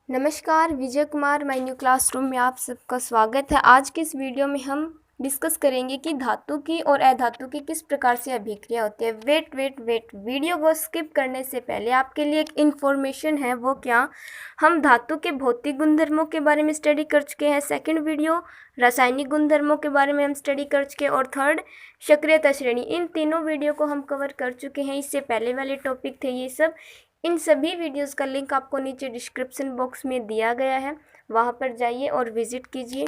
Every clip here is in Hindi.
नमस्कार, Vijay Kumar my new classroom में आप सबका स्वागत है। आज के इस वीडियो में हम डिस्कस करेंगे कि धातु की और अधातु की किस प्रकार से अभिक्रिया होती है। वेट, वीडियो को स्किप करने से पहले आपके लिए एक इन्फॉर्मेशन है। वो क्या, हम धातु के भौतिक गुणधर्मों के बारे में स्टडी कर चुके हैं। सेकंड वीडियो रासायनिक गुणधर्मों के बारे में हम स्टडी कर चुके हैं और थर्ड सक्रियता श्रेणी। इन तीनों वीडियो को हम कवर कर चुके हैं। इससे पहले वाले टॉपिक थे ये सब। इन सभी वीडियोस का लिंक आपको नीचे डिस्क्रिप्शन बॉक्स में दिया गया है, वहाँ पर जाइए और विज़िट कीजिए।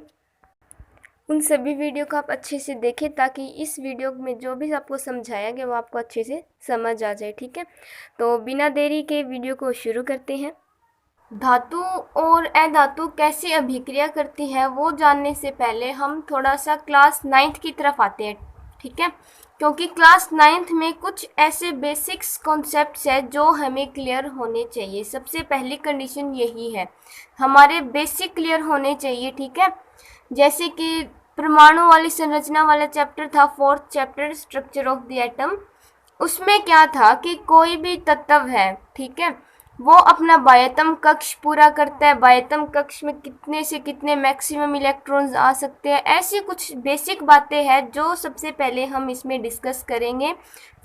उन सभी वीडियो को आप अच्छे से देखें ताकि इस वीडियो में जो भी आपको समझाया गया वो आपको अच्छे से समझ आ जाए। ठीक है, तो बिना देरी के वीडियो को शुरू करते हैं। धातु और अधातु कैसे अभिक्रिया करती है वो जानने से पहले हम थोड़ा सा क्लास 9th की तरफ आते हैं। ठीक है, क्योंकि क्लास 9th में कुछ ऐसे बेसिक्स कॉन्सेप्ट्स है जो हमें क्लियर होने चाहिए। सबसे पहली कंडीशन यही है, हमारे बेसिक क्लियर होने चाहिए। ठीक है, जैसे कि परमाणु वाली संरचना वाला चैप्टर था, 4th chapter structure of the atom. उसमें क्या था कि कोई भी तत्व है, ठीक है, वो अपना बाह्यतम कक्ष पूरा करता है। बाह्यतम कक्ष में कितने से कितने मैक्सिमम इलेक्ट्रॉन्स आ सकते हैं, ऐसी कुछ बेसिक बातें हैं जो सबसे पहले हम इसमें डिस्कस करेंगे।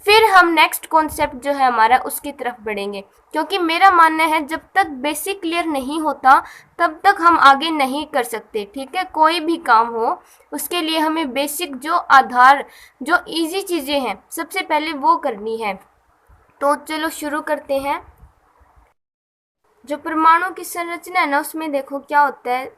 फिर हम नेक्स्ट कॉन्सेप्ट जो है हमारा उसकी तरफ बढ़ेंगे, क्योंकि मेरा मानना है जब तक बेसिक क्लियर नहीं होता तब तक हम आगे नहीं कर सकते। ठीक है, कोई भी काम हो उसके लिए हमें बेसिक जो आधार, जो इजी चीज़ें हैं, सबसे पहले वो करनी है। तो चलो शुरू करते हैं। जो परमाणु की संरचना है ना, उसमें देखो क्या होता है,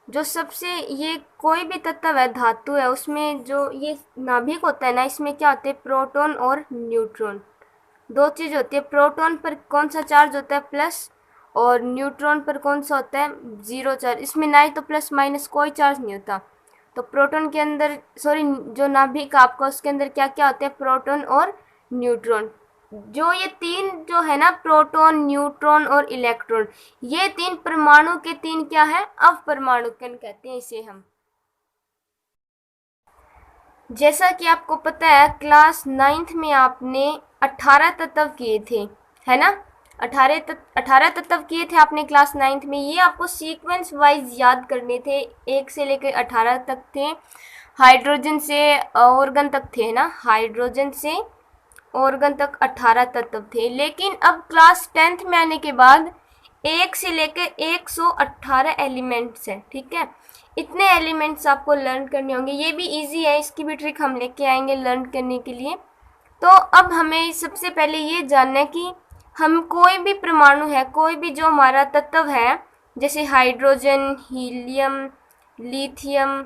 जो सबसे ये कोई भी तत्व है, धातु है, उसमें जो ये नाभिक होता है ना, इसमें क्या होते हैं, प्रोटॉन और न्यूट्रॉन। दो चीज़ होती है। प्रोटॉन पर कौन सा चार्ज होता है, प्लस, और न्यूट्रॉन पर कौन सा होता है, जीरो चार्ज। इसमें ना ही तो प्लस माइनस कोई चार्ज नहीं होता। तो प्रोटॉन के अंदर, सॉरी, जो नाभिक आपका उसके अंदर क्या क्या होते हैं, प्रोटॉन और न्यूट्रॉन। जो ये तीन जो है ना, प्रोटॉन, न्यूट्रॉन और इलेक्ट्रॉन, ये तीन परमाणु के तीन क्या है, अपरमाणु कण कहते हैं इसे हम। जैसा कि आपको पता है क्लास 9th में आपने 18 तत्व किए थे, है ना। 18 तत्व किए थे आपने क्लास 9th में। ये आपको सीक्वेंस वाइज याद करने थे, 1 से लेकर 18 तक थे। हाइड्रोजन से ऑर्गन तक थे, है ना, हाइड्रोजन से ऑर्गन तक 18 तत्व थे। लेकिन अब क्लास 10th में आने के बाद 1 से लेकर 118 एलिमेंट्स हैं। ठीक है, इतने एलिमेंट्स आपको लर्न करने होंगे। ये भी इजी है, इसकी भी ट्रिक हम लेके आएंगे लर्न करने के लिए। तो अब हमें सबसे पहले ये जानना है कि हम कोई भी परमाणु है, कोई भी जो हमारा तत्व है, जैसे हाइड्रोजन, हीलियम, लिथियम,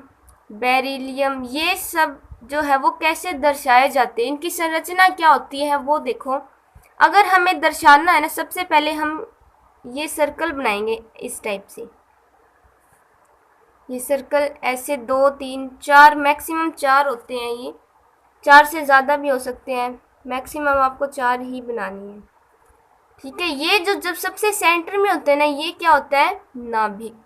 बेरिलियम, ये सब जो है वो कैसे दर्शाए जाते हैं, इनकी संरचना क्या होती है वो देखो। अगर हमें दर्शाना है ना, सबसे पहले हम ये सर्कल बनाएंगे इस टाइप से। ये सर्कल ऐसे 2, 3, 4, मैक्सिमम 4 होते हैं। ये 4 से ज़्यादा भी हो सकते हैं, मैक्सिमम आपको 4 ही बनानी है। ठीक है, ये जो जब सबसे सेंटर में होते हैं ना, ये क्या होता है, नाभिक।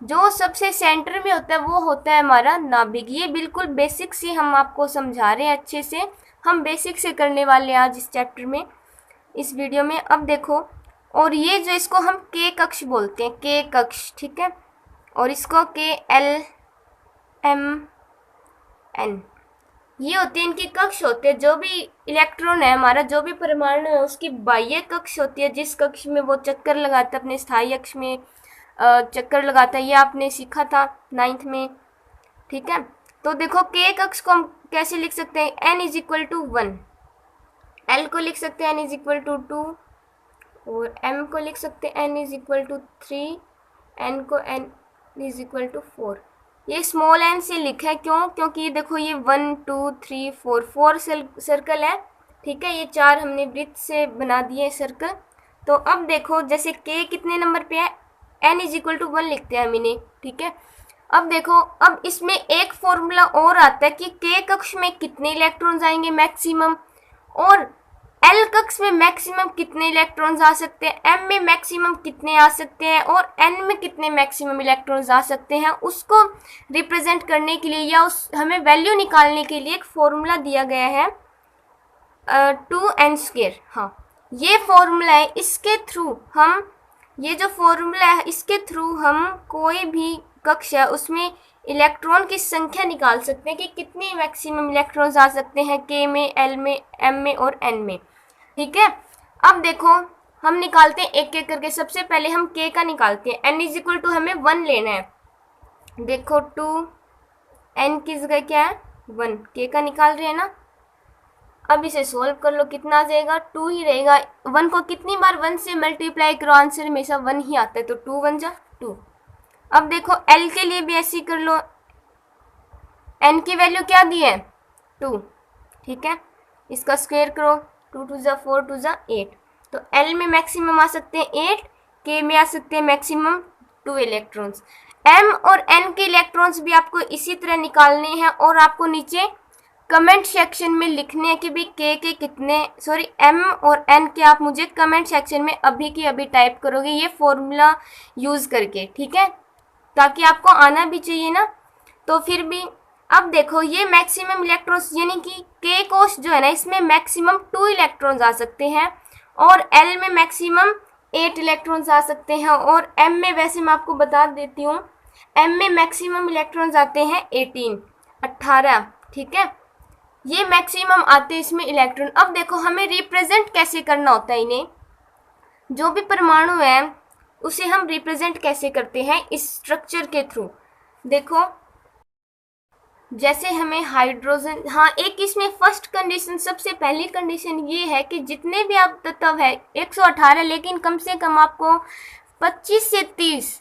जो सबसे सेंटर में होता है वो होता है हमारा नाभिक। ये बिल्कुल बेसिक से हम आपको समझा रहे हैं, अच्छे से हम बेसिक से करने वाले हैं आज इस चैप्टर में, इस वीडियो में। अब देखो, और ये जो इसको हम के कक्ष बोलते हैं, के कक्ष, ठीक है, और इसको के एल एम एन, ये होते हैं इनके कक्ष होते हैं। जो भी इलेक्ट्रॉन है हमारा, जो भी परमाणु है, उसकी बाह्य कक्ष होती है, जिस कक्ष में वो चक्कर लगाता है, अपने स्थायी अक्ष में चक्कर लगाता है। ये आपने सीखा था 9th में। ठीक है, तो देखो के कक्ष को हम कैसे लिख सकते हैं, n is equal to 1, l को लिख सकते हैं n इज इक्वल टू 2, और m को लिख सकते हैं n is equal to 3, n को n इज इक्वल टू 4। ये स्मॉल n से लिखा है, क्यों, क्योंकि ये देखो ये 1 2 3 4 सर्कल है। ठीक है, ये 4 हमने वृत्त से बना दिए सर्कल। तो अब देखो, जैसे k कितने नंबर पे है, n इज इक्वल टू 1 लिखते हैं हम इन्हें। ठीक है, अब देखो, अब इसमें एक फॉर्मूला और आता है कि k कक्ष में कितने इलेक्ट्रॉन्स आएंगे मैक्सिमम, और l कक्ष में मैक्सिमम कितने इलेक्ट्रॉन्स आ सकते हैं, m में मैक्सिमम कितने आ सकते हैं, और n में कितने मैक्सिमम इलेक्ट्रॉन्स आ सकते हैं। उसको रिप्रेजेंट करने के लिए या उस हमें वैल्यू निकालने के लिए एक फॉर्मूला दिया गया है, 2n²। हाँ, ये फॉर्मूला है, इसके थ्रू हम ये जो फॉर्मूला है इसके थ्रू हम कोई भी कक्षा है उसमें इलेक्ट्रॉन की संख्या निकाल सकते हैं कि कितने मैक्सिमम इलेक्ट्रॉन्स आ सकते हैं के में, एल में, एम में और एन में। ठीक है, अब देखो हम निकालते हैं एक एक करके। सबसे पहले हम के का निकालते हैं। एन इज इक्वल टू हमें 1 लेना है। देखो 2 एन की जगह क्या है 1, के का निकाल रहे हैं ना। अब इसे सोल्व कर लो, कितना आ जाएगा 2 ही रहेगा। 1 को कितनी बार 1 से मल्टीप्लाई करो आंसर हमेशा 1 ही आता है, तो 2 1 जा 2। अब देखो एल के लिए भी ऐसे ही कर लो। एन की वैल्यू क्या दी है 2, ठीक है, इसका स्क्वायर करो। 2 2 जा 4 2 जा 8। तो एल में मैक्सिमम आ सकते हैं 8, के में आ सकते हैं मैक्सिमम 2 इलेक्ट्रॉन्स। एम और एन के इलेक्ट्रॉन्स भी आपको इसी तरह निकालने हैं और आपको नीचे कमेंट सेक्शन में लिखने हैं कि भाई के कितने, सॉरी एम और एन के आप मुझे कमेंट सेक्शन में अभी की अभी टाइप करोगे ये फॉर्मूला यूज़ करके, ठीक है, ताकि आपको आना भी चाहिए ना। तो फिर भी अब देखो ये मैक्सिमम इलेक्ट्रॉन्स यानी कि के कोश जो है ना इसमें मैक्सिमम 2 इलेक्ट्रॉन्स आ सकते हैं और एल में मैक्सिमम 8 इलेक्ट्रॉन्स आ सकते हैं और एम में वैसे मैं आपको बता देती हूँ एम में मैक्सिमम इलेक्ट्रॉन्स आते हैं 18, ठीक है, ये मैक्सिमम आते हैं इसमें इलेक्ट्रॉन। अब देखो हमें रिप्रेजेंट कैसे करना होता है इन्हें, जो भी परमाणु है उसे हम रिप्रेजेंट कैसे करते हैं इस स्ट्रक्चर के थ्रू। देखो जैसे हमें हाइड्रोजन, हाँ एक इसमें फर्स्ट कंडीशन, सबसे पहली कंडीशन ये है कि जितने भी आप तत्व है 118, लेकिन कम से कम आपको 25 से 30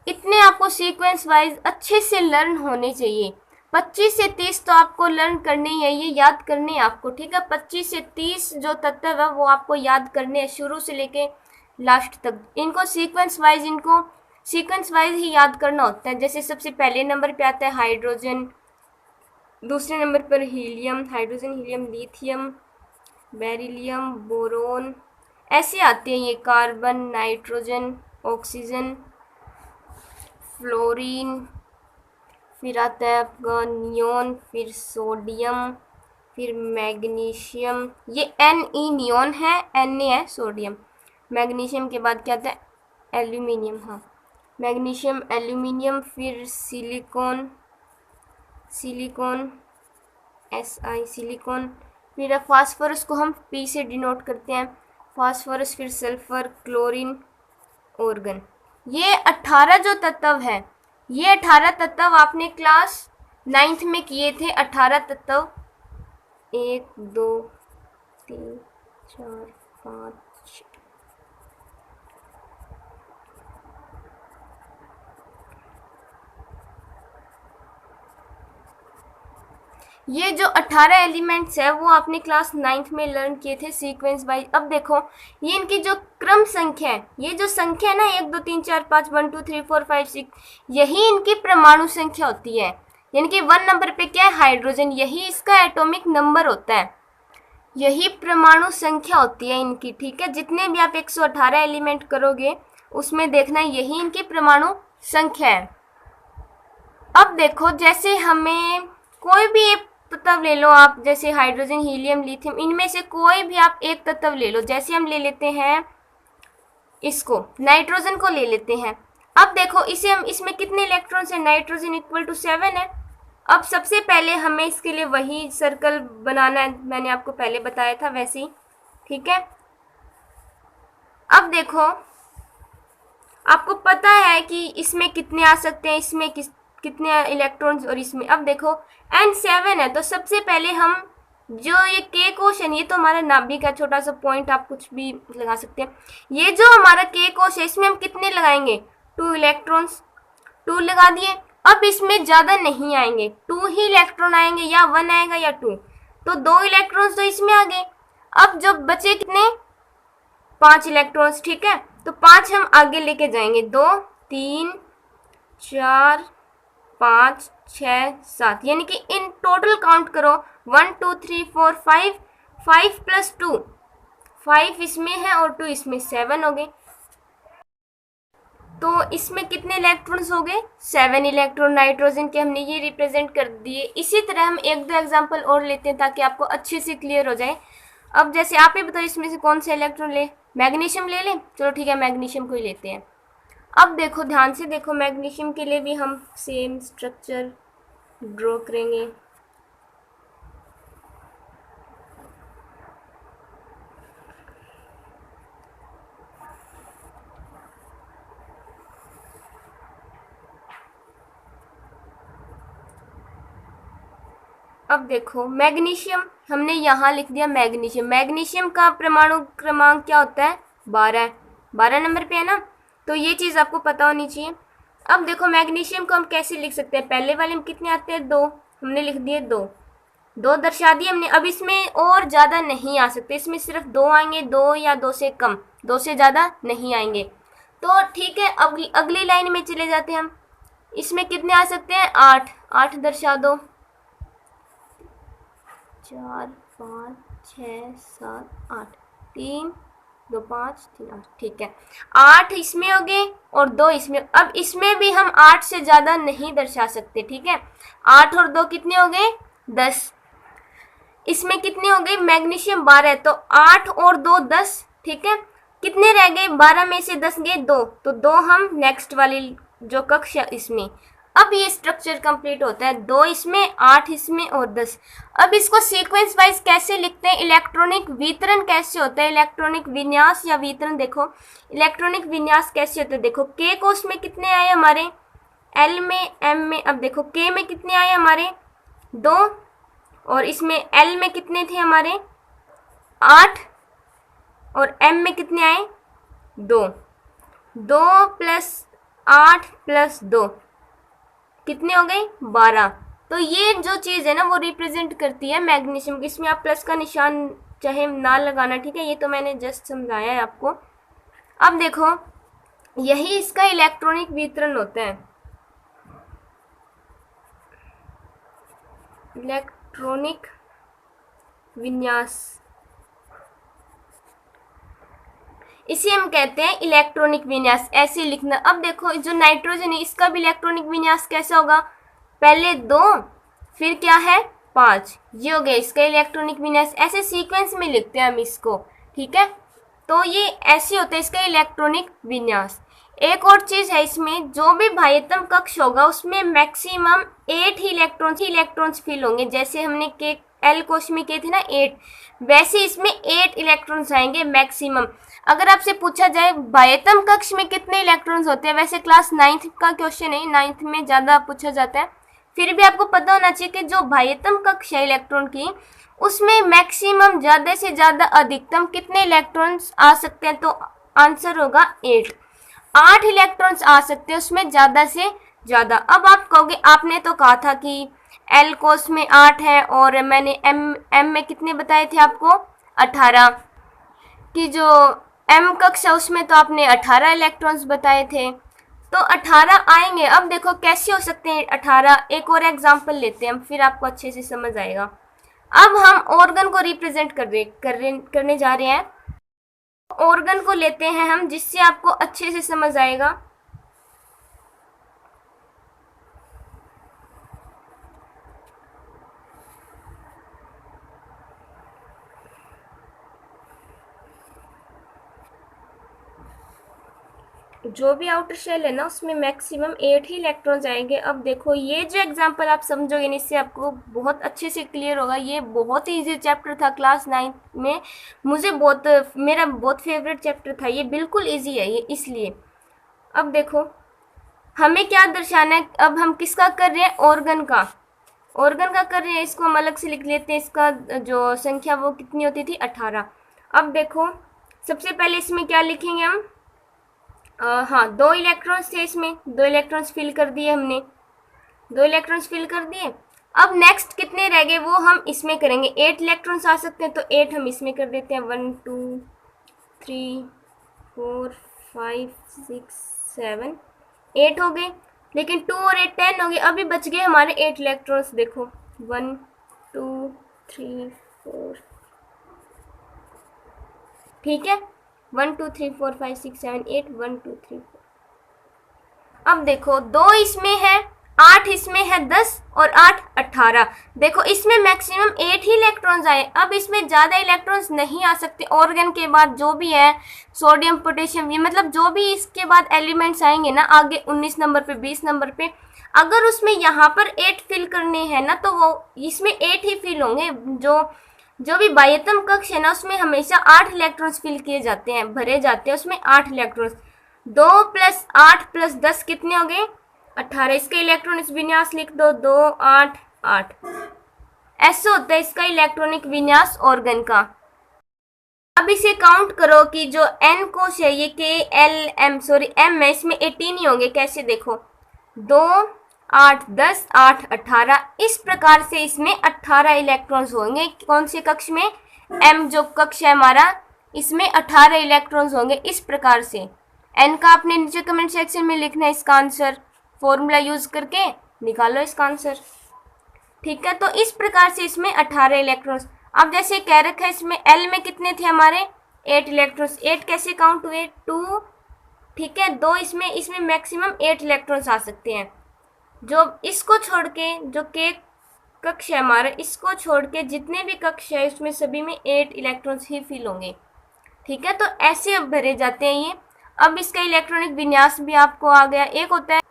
इतने आपको सीक्वेंस वाइज अच्छे से लर्न होने चाहिए। 25 से 30 तो आपको लर्न करने ही है, ये याद करने हैं आपको, ठीक है। 25 से 30 जो तत्व है वो आपको याद करने हैं शुरू से लेके लास्ट तक। इनको सीक्वेंस वाइज ही याद करना होता है। जैसे सबसे पहले नंबर पे आता है हाइड्रोजन, दूसरे नंबर पर helium, hydrogen, helium, lithium, beryllium, boron, ऐसे आते हैं ये, कार्बन, नाइट्रोजन, ऑक्सीजन, फ्लोरीन, फिर आता है आपका नियोन, फिर सोडियम, फिर मैग्नीशियम, ये Ne नियोन है, Na है सोडियम। मैग्नीशियम के बाद क्या आता है एल्यूमिनियम, हाँ मैग्नीशियम, एल्यूमिनियम, फिर सिलिकॉन Si सिलिकॉन, फिर फास्फोरस को हम P से डिनोट करते हैं, फास्फोरस, फिर सल्फर, क्लोरीन, ऑर्गन। ये 18 जो तत्व है, ये 18 तत्व आपने क्लास 9th में किए थे। 18 तत्व 1 2 3 4 5 ये जो 18 एलिमेंट्स है वो आपने क्लास 9th में लर्न किए थे सीक्वेंस वाइज। अब देखो ये इनकी जो क्रम संख्या है, ये जो संख्या है ना 1 2 3 4 5 1 2 3 4 5 6, यही इनकी परमाणु संख्या होती है। यानी कि 1 नंबर पे क्या है हाइड्रोजन, यही इसका एटॉमिक नंबर होता है, यही परमाणु संख्या होती है इनकी, ठीक है। जितने भी आप 118 एलिमेंट करोगे उसमें देखना यही इनकी परमाणु संख्या है। अब देखो जैसे हमें कोई भी एक तत्व ले लो आप, जैसे हाइड्रोजन, हीलियम, लिथियम, इनमें से कोई भी आप एक तत्व ले लो। जैसे हम ले लेते हैं इसको, नाइट्रोजन को ले लेते हैं। अब देखो इसे हम, इसमें कितने इलेक्ट्रॉन्स हैं, नाइट्रोजन इक्वल टू 7 है। अब सबसे पहले हमें इसके लिए वही सर्कल बनाना है, मैंने आपको पहले बताया था वैसे ही, ठीक है। अब देखो आपको पता है कि इसमें कितने आ सकते हैं, इसमें कितने इलेक्ट्रॉन्स, और इसमें अब देखो N7 है। तो सबसे पहले हम जो ये के कोश है, ये तो हमारा नाभिक है, छोटा सा पॉइंट आप कुछ भी लगा सकते हैं। ये जो हमारा के कोश है इसमें हम कितने लगाएंगे 2 इलेक्ट्रॉन्स, 2 लगा दिए। अब इसमें ज़्यादा नहीं आएंगे, 2 ही इलेक्ट्रॉन आएंगे, या 1 आएगा या 2, तो 2 इलेक्ट्रॉन्स तो इसमें आ गए। अब जो बचे कितने 5 इलेक्ट्रॉन्स, ठीक है, तो 5 हम आगे लेके जाएंगे, 2 3 4 5 6 7, यानी कि इन टोटल काउंट करो 1 2 3 4 5, 5 + 2 5 इसमें है और 2 इसमें, 7 हो गए। तो इसमें कितने इलेक्ट्रॉन्स हो गए 7 इलेक्ट्रॉन नाइट्रोजन के हमने ये रिप्रेजेंट कर दिए। इसी तरह हम 1-2 एग्जांपल और लेते हैं ताकि आपको अच्छे से क्लियर हो जाए। अब जैसे आप ही बताओ इसमें से कौन सा इलेक्ट्रॉन ले, मैग्नीशियम ले लें, चलो ठीक है मैग्नीशियम को ही लेते हैं। अब देखो ध्यान से देखो, मैग्नीशियम के लिए भी हम सेम स्ट्रक्चर ड्रॉ करेंगे। अब देखो मैग्नीशियम हमने यहाँ लिख दिया मैग्नीशियम। मैग्नीशियम का परमाणु क्रमांक क्या होता है? 12, 12 नंबर पे है ना, तो ये चीज़ आपको पता होनी चाहिए। अब देखो मैग्नीशियम को हम कैसे लिख सकते हैं, पहले वाले में कितने आते हैं? 2, हमने लिख दिए 2, 2 दर्शा दिए हमने। अब इसमें और ज़्यादा नहीं आ सकते, इसमें सिर्फ 2 आएंगे, 2 या 2 से कम, 2 से ज़्यादा नहीं आएंगे। तो ठीक है, अगली लाइन में चले जाते हैं हम। इसमें कितने आ सकते हैं? 8, 8 दर्शा दो। 4 5 6 7 8, 3 2 5 3 8, ठीक है 8 इसमें हो गए और 2 इसमें। अब इसमें भी हम 8 से ज़्यादा नहीं दर्शा सकते, ठीक है। 8 और 2 कितने हो गए? 10। इसमें कितने हो गए? मैग्नीशियम 12, तो 8 और 2 10, ठीक है। कितने रह गए? 12 में से 10 गए 2, तो 2 हम नेक्स्ट वाली जो कक्षा इसमें। अब ये स्ट्रक्चर कंप्लीट होता है, 2 इसमें, 8 इसमें और 10। अब इसको सीक्वेंस वाइज कैसे लिखते हैं? इलेक्ट्रॉनिक वितरण कैसे होता है? इलेक्ट्रॉनिक विन्यास या वितरण, देखो इलेक्ट्रॉनिक विन्यास कैसे होता है। देखो के को उसमें कितने आए हमारे? एल में, एम में। अब देखो के में कितने आए हमारे? 2, और इसमें एल में कितने थे हमारे? 8, और एम में कितने आए? 2। 2 + 8 + 2 कितने हो गए? 12। तो ये जो चीज़ है ना वो रिप्रेजेंट करती है मैग्नीशियम की। इसमें आप प्लस का निशान चाहे ना लगाना, ठीक है, ये तो मैंने जस्ट समझाया है आपको। अब देखो यही इसका इलेक्ट्रॉनिक वितरण होता है, इलेक्ट्रॉनिक विन्यास, इसे हम कहते हैं इलेक्ट्रॉनिक विन्यास। ऐसे लिखना। अब देखो जो नाइट्रोजन है इसका भी इलेक्ट्रॉनिक विन्यास कैसा होगा? पहले 2, फिर क्या है? 5, ये हो गया इसका इलेक्ट्रॉनिक विन्यास। ऐसे सीक्वेंस में लिखते हैं हम इसको, ठीक है। तो ये ऐसे होता है इसका इलेक्ट्रॉनिक विन्यास। एक और चीज़ है, इसमें जो भी बाह्यतम कक्ष होगा उसमें मैक्सिमम 8 ही इलेक्ट्रॉन्स फिल होंगे। जैसे हमने के एल कोश में किए थे ना 8, वैसे इसमें 8 इलेक्ट्रॉन्स आएंगे मैक्सिमम। अगर आपसे पूछा जाए बाह्यतम कक्ष में कितने इलेक्ट्रॉन्स होते हैं, वैसे क्लास 9th का क्वेश्चन है, 9th में ज़्यादा पूछा जाता है, फिर भी आपको पता होना चाहिए कि जो बाह्यतम कक्ष है इलेक्ट्रॉन की, उसमें मैक्सिमम ज़्यादा से ज़्यादा अधिकतम कितने इलेक्ट्रॉन्स आ सकते हैं? तो आंसर होगा 8। 8 इलेक्ट्रॉन्स आ सकते हैं उसमें ज़्यादा से ज़्यादा। अब आप कहोगे आपने तो कहा था कि एल कोस में 8 है और मैंने एम में कितने बताए थे आपको? 18, कि जो एम कक्ष है उसमें तो आपने 18 इलेक्ट्रॉन्स बताए थे, तो 18 आएंगे। अब देखो कैसे हो सकते हैं 18, एक और एग्जांपल लेते हैं हम, फिर आपको अच्छे से समझ आएगा। अब हम ऑर्गन को रिप्रेजेंट करने जा रहे हैं। ऑर्गन को लेते हैं हम, जिससे आपको अच्छे से समझ आएगा। जो भी आउटर शेल है ना उसमें मैक्सिमम 8 ही इलेक्ट्रॉन्स आएंगे। अब देखो ये जो एग्जांपल आप समझोगे ना, इससे आपको बहुत अच्छे से क्लियर होगा। ये बहुत ही इजी चैप्टर था क्लास 9 में, मेरा बहुत फेवरेट चैप्टर था ये, बिल्कुल इजी है ये इसलिए। अब देखो हमें क्या दर्शाना है, अब हम किसका कर रहे हैं? ऑर्गन का कर रहे हैं। इसको हम अलग से लिख लेते हैं, इसका जो संख्या वो कितनी होती थी? 18। अब देखो सबसे पहले इसमें क्या लिखेंगे हम? हाँ 2 इलेक्ट्रॉन्स थे इसमें, 2 इलेक्ट्रॉन्स फिल कर दिए हमने, 2 इलेक्ट्रॉन्स फिल कर दिए। अब नेक्स्ट कितने रह गए वो हम इसमें करेंगे। 8 इलेक्ट्रॉन्स आ सकते हैं तो 8 हम इसमें कर देते हैं। 1 2 3 4 5 6 7 8 हो गए, लेकिन 2 और 8 10 हो गए। अभी बच गए हमारे 8 इलेक्ट्रॉन्स। देखो 1 2 3 4, ठीक है 1 2 3 4 5 6 7 8 1 2 3 4। अब देखो 2 इसमें है, 8 इसमें है 10 और 8 18। देखो इसमें मैक्सिमम 8 ही इलेक्ट्रॉन्स आए, अब इसमें ज़्यादा इलेक्ट्रॉन्स नहीं आ सकते। ऑर्गन के बाद जो भी है सोडियम पोटेशियम, ये मतलब जो भी इसके बाद एलिमेंट्स आएंगे ना आगे 19 नंबर पे 20 नंबर पे, अगर उसमें यहाँ पर 8 फिल करने हैं ना तो वो इसमें 8 ही फिल होंगे। जो भी बाह्यतम कक्ष है ना उसमें हमेशा 8 इलेक्ट्रॉन्स फिल किए जाते हैं, भरे जाते हैं उसमें 8 इलेक्ट्रॉन्स। 2 + 8 + 10 कितने हो गए? 18। इसका इलेक्ट्रॉनिक विन्यास लिख दो 2 8 8। ऐसे होता है इसका इलेक्ट्रॉनिक विन्यास ऑर्गन का। अब इसे काउंट करो कि जो n कोश है ये m है, इसमें 18 ही होंगे। कैसे देखो 2 8 10 8 18, इस प्रकार से इसमें 18 इलेक्ट्रॉन्स होंगे। कौन से कक्ष में? m जो कक्ष है हमारा, इसमें 18 इलेक्ट्रॉन्स होंगे। इस प्रकार से n का आपने नीचे कमेंट सेक्शन में लिखना है, इसका आंसर फॉर्मूला यूज करके निकालो इसका आंसर। ठीक है, तो इस प्रकार से इसमें 18 इलेक्ट्रॉन्स। अब जैसे कह रखा है इसमें L में कितने थे हमारे? 8 इलेक्ट्रॉन्स। 8 कैसे काउंट हुए? 2। ठीक है, 2 इसमें मैक्सिमम 8 इलेक्ट्रॉन्स आ सकते हैं। जो इसको छोड़ के जो के कक्ष है हमारा, इसको छोड़ के जितने भी कक्ष है उसमें सभी में 8 इलेक्ट्रॉन्स ही फिल होंगे। ठीक है, तो ऐसे अब भरे जाते हैं ये। अब इसका इलेक्ट्रॉनिक विन्यास भी आपको आ गया। एक होता है,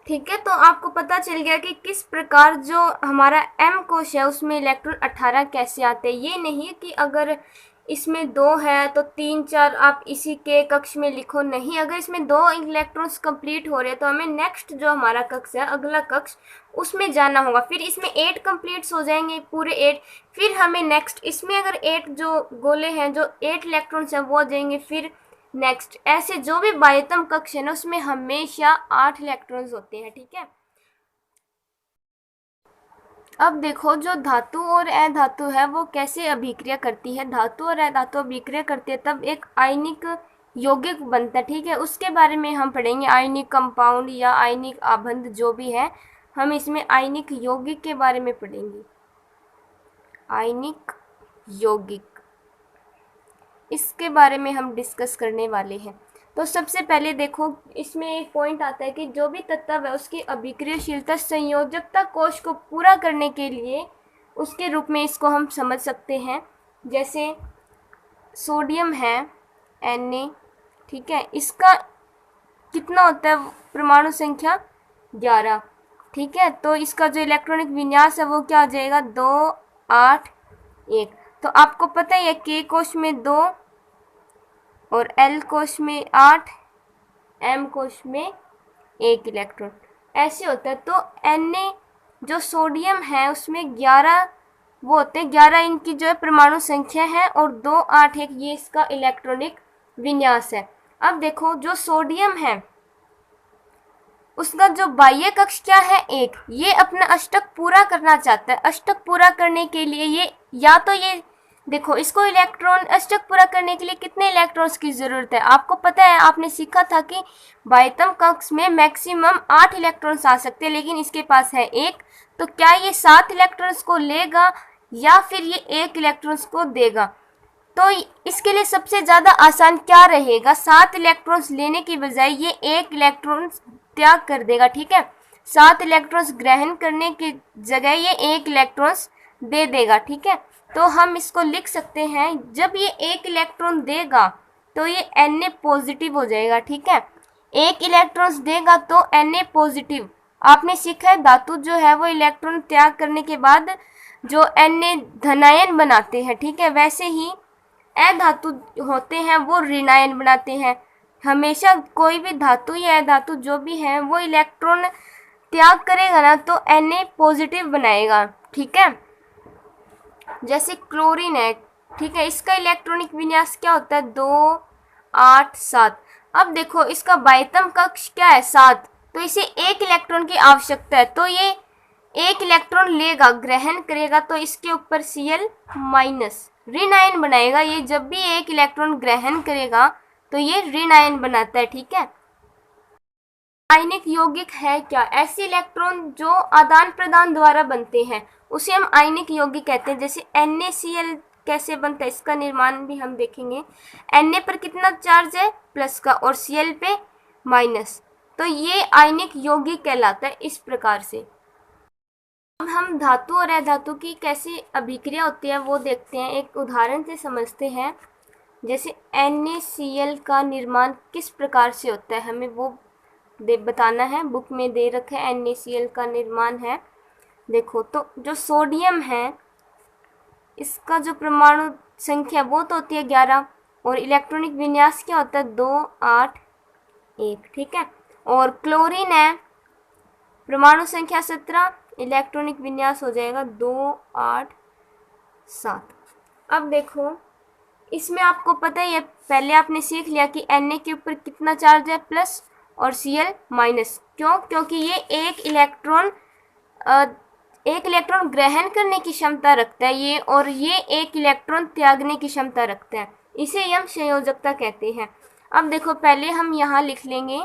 ठीक है, तो आपको पता चल गया कि किस प्रकार जो हमारा m कोश है उसमें इलेक्ट्रॉन 18 कैसे आते हैं। ये नहीं है कि अगर इसमें 2 है तो 3 4 आप इसी के कक्ष में लिखो, नहीं। अगर इसमें 2 इलेक्ट्रॉन्स कंप्लीट हो रहे हैं तो हमें नेक्स्ट जो हमारा कक्ष है, अगला कक्ष, उसमें जाना होगा। फिर इसमें 8 कंप्लीट्स हो जाएंगे पूरे 8, फिर हमें नेक्स्ट इसमें अगर 8 जो गोले हैं जो 8 इलेक्ट्रॉन्स हैं वो आ जाएंगे, फिर नेक्स्ट। ऐसे जो भी बाह्यतम कक्ष है ना उसमें हमेशा 8 इलेक्ट्रॉन्स होते हैं। ठीक है, अब देखो जो धातु और अधातु है वो कैसे अभिक्रिया करती है। धातु और अधातु अभिक्रिया करती है तब एक आयनिक यौगिक बनता है। ठीक है, उसके बारे में हम पढ़ेंगे। आयनिक कंपाउंड या आयनिक आबंध जो भी है, हम इसमें आयनिक यौगिक के बारे में पढ़ेंगे। आयनिक यौगिक, इसके बारे में हम डिस्कस करने वाले हैं। तो सबसे पहले देखो इसमें एक पॉइंट आता है कि जो भी तत्व है उसकी अभिक्रियाशीलता संयोजकता कोश को पूरा करने के लिए उसके रूप में इसको हम समझ सकते हैं। जैसे सोडियम है Na, ठीक है, इसका कितना होता है परमाणु संख्या? 11। ठीक है, तो इसका जो इलेक्ट्रॉनिक विन्यास है वो क्या आ जाएगा? 2 8 1। तो आपको पता है K कोश में 2 और L कोश में 8, M कोश में 1 इलेक्ट्रॉन, ऐसे होता है। तो Na जो सोडियम है उसमें 11 वो होते हैं, 11 इनकी जो है परमाणु संख्या है और 2 8 1 ये इसका इलेक्ट्रॉनिक विन्यास है। अब देखो जो सोडियम है उसका जो बाह्य कक्ष क्या है? 1। ये अपना अष्टक पूरा करना चाहता है। अष्टक पूरा करने के लिए ये या तो ये देखो इसको इलेक्ट्रॉन अष्टक पूरा करने के लिए कितने इलेक्ट्रॉन्स की ज़रूरत है? आपको पता है, आपने सीखा था कि बाह्यतम कक्ष में मैक्सिमम 8 इलेक्ट्रॉन्स आ सकते हैं, लेकिन इसके पास है 1। तो क्या ये 7 इलेक्ट्रॉन्स को लेगा या फिर ये 1 इलेक्ट्रॉन्स को देगा? तो इसके लिए सबसे ज़्यादा आसान क्या रहेगा? 7 इलेक्ट्रॉन्स लेने की बजाय ये 1 इलेक्ट्रॉन्स त्याग कर देगा। ठीक है, 7 इलेक्ट्रॉन्स ग्रहण करने की जगह ये 1 इलेक्ट्रॉन्स दे देगा। ठीक है, तो हम इसको लिख सकते हैं, जब ये 1 इलेक्ट्रॉन देगा तो ये Na पॉजिटिव हो जाएगा। ठीक है, 1 इलेक्ट्रॉन्स देगा तो Na पॉजिटिव। आपने सीखा है धातु जो है वो इलेक्ट्रॉन त्याग करने के बाद जो Na धनायन बनाते हैं। ठीक है, वैसे ही अधातु होते हैं वो ऋणायन बनाते हैं। हमेशा कोई भी धातु या अधातु जो भी है वो इलेक्ट्रॉन त्याग करेगा ना तो Na पॉजिटिव बनाएगा। ठीक है, जैसे क्लोरीन है। ठीक है, इसका इलेक्ट्रॉनिक विन्यास क्या होता है? 2 8 7। अब देखो इसका बाह्यतम कक्ष क्या है? 7। तो इसे 1 इलेक्ट्रॉन की आवश्यकता है, तो ये 1 इलेक्ट्रॉन लेगा, ग्रहण करेगा, तो इसके ऊपर Cl माइनस ऋण आयन बनाएगा। ये जब भी 1 इलेक्ट्रॉन ग्रहण करेगा तो ये ऋण आयन बनाता है। ठीक है, आयनिक यौगिक है क्या? ऐसे इलेक्ट्रॉन जो आदान प्रदान द्वारा बनते हैं उसे हम आयनिक यौगिक कहते हैं। जैसे NaCl कैसे बनता है, इसका निर्माण भी हम देखेंगे। Na पर कितना चार्ज है? प्लस का, और Cl पे माइनस। तो ये आयनिक यौगिक कहलाता है इस प्रकार से। अब हम धातु और अधातु की कैसी अभिक्रिया होती है वो देखते हैं, एक उदाहरण से समझते हैं। जैसे NaCl का निर्माण किस प्रकार से होता है, हमें वो बताना है। बुक में दे रखा है NaCl का निर्माण है। देखो, तो जो सोडियम है इसका जो परमाणु संख्या वो तो होती है 11 और इलेक्ट्रॉनिक विन्यास क्या होता है 2 8 1, ठीक है। और क्लोरीन है परमाणु संख्या 17, इलेक्ट्रॉनिक विन्यास हो जाएगा 2 8 7। अब देखो, इसमें आपको पता ही है, पहले आपने सीख लिया कि Na के ऊपर कितना चार्ज है प्लस और Cl माइनस। क्यों? क्योंकि ये एक इलेक्ट्रॉन ग्रहण करने की क्षमता रखता है ये, और ये एक इलेक्ट्रॉन त्यागने की क्षमता रखता है, इसे हम संयोजकता कहते हैं। अब देखो, पहले हम यहाँ लिख लेंगे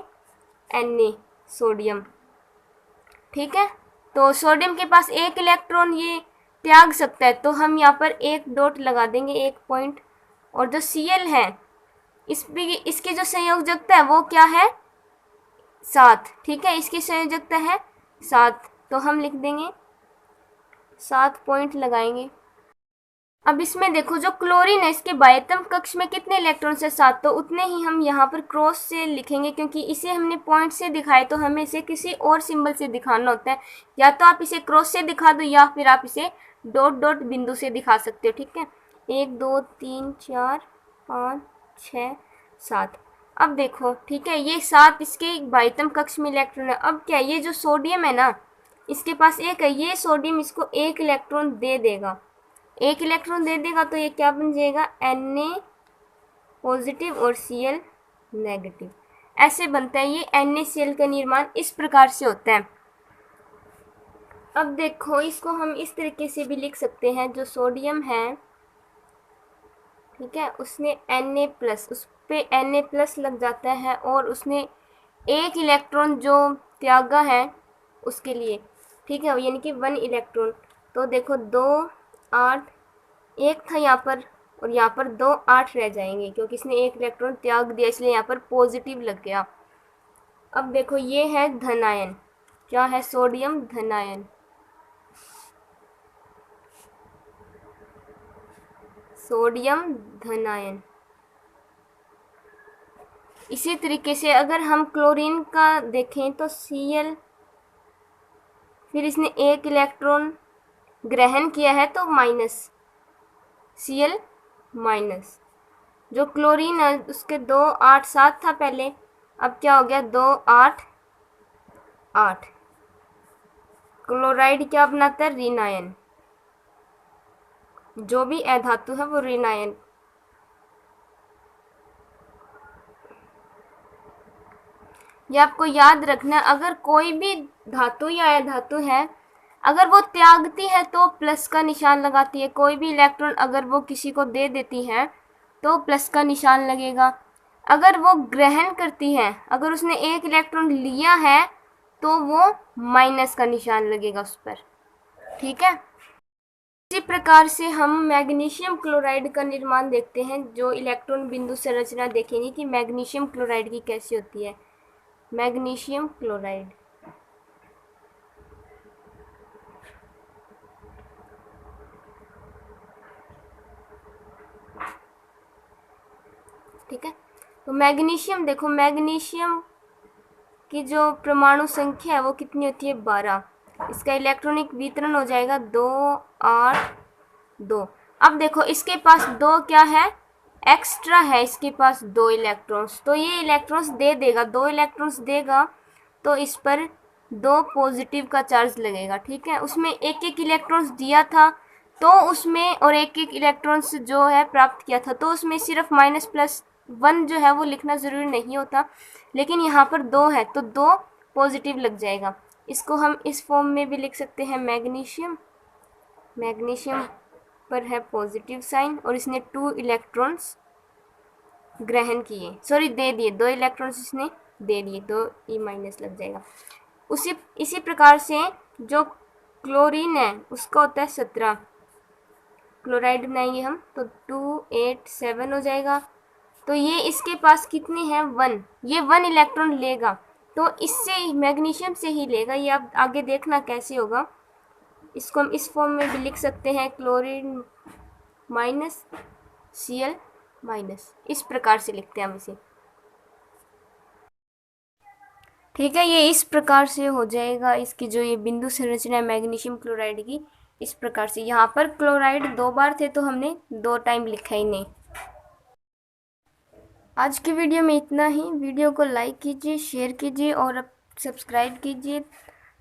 Na सोडियम, ठीक है। तो सोडियम के पास एक इलेक्ट्रॉन ये त्याग सकता है, तो हम यहाँ पर एक डॉट लगा देंगे, एक पॉइंट। और जो Cl है इसकी जो संयोजकता है वो क्या है 7, ठीक है। इसकी संयोजकता है 7, तो हम लिख देंगे 7 पॉइंट लगाएंगे। अब इसमें देखो, जो क्लोरीन है इसके बाह्यतम कक्ष में कितने इलेक्ट्रॉन है 7, तो उतने ही हम यहाँ पर क्रॉस से लिखेंगे, क्योंकि इसे हमने पॉइंट से दिखाए तो हमें इसे किसी और सिंबल से दिखाना होता है। या तो आप इसे क्रॉस से दिखा दो या फिर आप इसे डॉट डॉट बिंदु से दिखा सकते हो, ठीक है। 1 2 3 4 5 6 7। अब देखो, ठीक है, ये 7 इसके बाह्यतम कक्ष में इलेक्ट्रॉन है। अब क्या, ये जो सोडियम है ना इसके पास एक है, ये सोडियम इसको एक इलेक्ट्रॉन दे देगा, एक इलेक्ट्रॉन दे देगा, तो ये क्या बन जाएगा Na पॉजिटिव और Cl नेगेटिव। ऐसे बनता है ये NaCl का निर्माण इस प्रकार से होता है। अब देखो, इसको हम इस तरीके से भी लिख सकते हैं, जो सोडियम है, ठीक है, उसने Na प्लस, उस पे Na प्लस लग जाता है और उसने एक इलेक्ट्रॉन जो त्यागा है उसके लिए, ठीक है, यानी कि 1 इलेक्ट्रॉन। तो देखो 2 8 1 था यहाँ पर और यहाँ पर 2 8 रह जाएंगे, क्योंकि इसने एक इलेक्ट्रॉन त्याग दिया, इसलिए यहाँ पर पॉजिटिव लग गया। अब देखो, ये है धनायन, क्या है सोडियम धनायन, सोडियम धनायन। इसी तरीके से अगर हम क्लोरीन का देखें तो Cl, फिर इसने एक इलेक्ट्रॉन ग्रहण किया है तो माइनस, Cl माइनस। जो क्लोरीन है उसके 2 8 7 था पहले, अब क्या हो गया 2 8 8। क्लोराइड क्या बनाता है ऋणायन, जो भी अधातु है वो ऋणायन। ये आपको याद रखना, अगर कोई भी धातु या अधातु है अगर वो त्यागती है तो प्लस का निशान लगाती है, कोई भी इलेक्ट्रॉन अगर वो किसी को दे देती है तो प्लस का निशान लगेगा। अगर वो ग्रहण करती है, अगर उसने एक इलेक्ट्रॉन लिया है तो वो माइनस का निशान लगेगा उस पर, ठीक है। इसी प्रकार से हम मैग्नीशियम क्लोराइड का निर्माण देखते हैं, जो इलेक्ट्रॉन बिंदु संरचना देखेंगे कि मैग्नीशियम क्लोराइड की कैसी होती है। मैग्नीशियम क्लोराइड, ठीक है। तो मैग्नीशियम देखो, मैग्नीशियम की जो परमाणु संख्या है वो कितनी होती है 12, इसका इलेक्ट्रॉनिक वितरण हो जाएगा 2 8 2। अब देखो, इसके पास 2 क्या है एक्स्ट्रा है, इसके पास 2 इलेक्ट्रॉन्स, तो ये इलेक्ट्रॉन्स दे देगा, 2 इलेक्ट्रॉन्स देगा तो इस पर 2 पॉजिटिव का चार्ज लगेगा, ठीक है। उसमें एक एक इलेक्ट्रॉन्स दिया था तो उसमें, और एक एक इलेक्ट्रॉन्स जो है प्राप्त किया था, तो उसमें सिर्फ माइनस प्लस 1 जो है वो लिखना ज़रूरी नहीं होता, लेकिन यहाँ पर 2 है तो 2 पॉजिटिव लग जाएगा। इसको हम इस फॉर्म में भी लिख सकते हैं मैग्नीशियम, मैग्नीशियम पर है पॉजिटिव साइन और इसने 2 इलेक्ट्रॉन्स ग्रहण किए, सॉरी दे दिए, 2 इलेक्ट्रॉन्स इसने दे दिए, तो E माइनस लग जाएगा। इसी प्रकार से जो क्लोरीन है उसका होता है 17, क्लोराइड बनाएंगे हम तो 2 8 7 हो जाएगा। तो ये इसके पास कितने हैं 1, ये 1 इलेक्ट्रॉन लेगा, तो इससे मैग्नीशियम से ही लेगा। ये आप आगे देखना कैसे होगा। इसको हम इस फॉर्म में भी लिख सकते हैं, क्लोरीन माइनस Cl माइनस, इस प्रकार से लिखते हैं हम इसे। ठीक है, ये इस प्रकार से हो जाएगा। इसकी जो ये बिंदु संरचना है मैग्नीशियम क्लोराइड की, इस प्रकार से। यहाँ पर क्लोराइड 2 बार थे तो हमने 2 टाइम लिखा ही नहीं। आज की वीडियो में इतना ही। वीडियो को लाइक कीजिए, शेयर कीजिए और सब्सक्राइब कीजिए।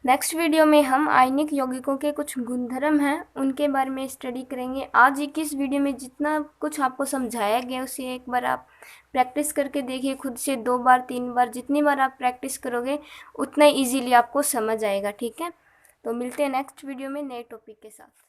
नेक्स्ट वीडियो में हम आयनिक यौगिकों के कुछ गुणधर्म हैं उनके बारे में स्टडी करेंगे। आज की इस वीडियो में जितना कुछ आपको समझाया गया उसे एक बार आप प्रैक्टिस करके देखिए खुद से, 2 बार 3 बार, जितनी बार आप प्रैक्टिस करोगे उतना ईजीली आपको समझ आएगा। ठीक है, तो मिलते हैं नेक्स्ट वीडियो में नए टॉपिक के साथ।